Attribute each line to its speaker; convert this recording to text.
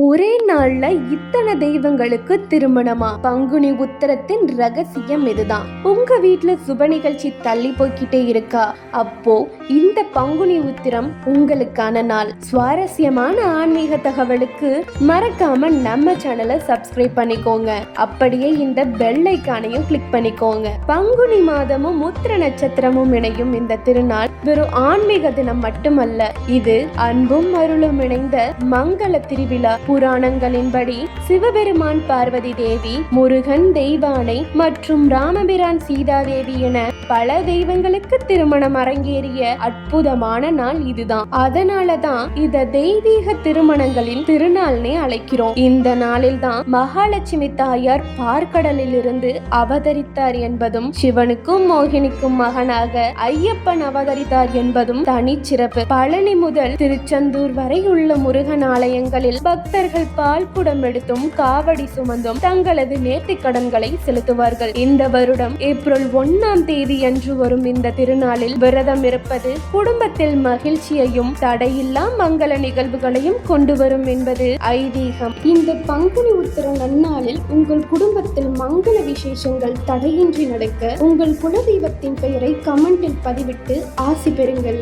Speaker 1: ஒரே நாள்ல இத்தனை தெய்வங்களுக்கு திருமணமா? பங்குனி உத்திரத்தின் ரகசியம் இதுதான். உங்க வீட்டுல சுப நிகழ்ச்சி தள்ளி போய்கிட்டே இருக்கா? அப்போ இந்த பங்குனி உத்திரம் உங்களுக்கான நாள். சுவாரஸ்யமான ஆன்மீக தகவலுக்கு மறக்காம நம்ம சேனலை சப்ஸ்கிரைப் பண்ணிக்கோங்க. அப்படியே இந்த பெல் ஐகானையும் கிளிக் பண்ணிக்கோங்க. பங்குனி மாதமும் உத்திர நட்சத்திரமும் இணையும் இந்த திருநாள் வெறும் ஆன்மீக தினம் மட்டுமல்ல, இது அன்பும் அருளும் இணைந்த மங்கள திருவிழா. புராணங்களின்படி சிவபெருமான் பார்வதி தேவி, முருகன் தெய்வானை மற்றும் ராமபிரான் சீதாதேவி என பல தெய்வங்களுக்கு திருமணம் அரங்கேறிய அற்புதமான நாள் இதுதான். அதனாலதான் இத தெய்வீக திருமணங்களின் திருநாள்னே அழைக்கிறோம். இந்த நாளில் தான் மகாலட்சுமி தாயார் பார்க்கடலில் இருந்து அவதரித்தார் என்பதும், சிவனுக்கும் மோகினிக்கும் மகனாக ஐயப்பன் அவதரித்தார் என்பதும் தனிச்சிறப்பு. பழனி முதல் திருச்செந்தூர் வரை உள்ள முருகன் ஆலயங்களில் பக்தர்கள் பால் குடம் எடுத்தும் காவடி சுமந்தும் தங்களது நேர்த்திக் கடன்களை செலுத்துவார்கள். இந்த வருடம் ஏப்ரல் 1ஆம் தேதி அன்று வரும் இந்த திருநாளில் விரதம் இருப்பது குடும்பத்தில் மகிழ்ச்சியையும் தடையில்லா மங்கள நிகழ்வுகளையும் கொண்டு வரும் என்பது ஐதீகம். இந்த பங்குனி உத்திர நன்னாளில் உங்கள் குடும்பத்தில் மங்கள விசேஷங்கள் தடையின்றி நடக்க உங்கள் குலதெய்வத்தின் பெயரை கமெண்டில் பதிவிட்டு ஆசி பெறுங்கள்.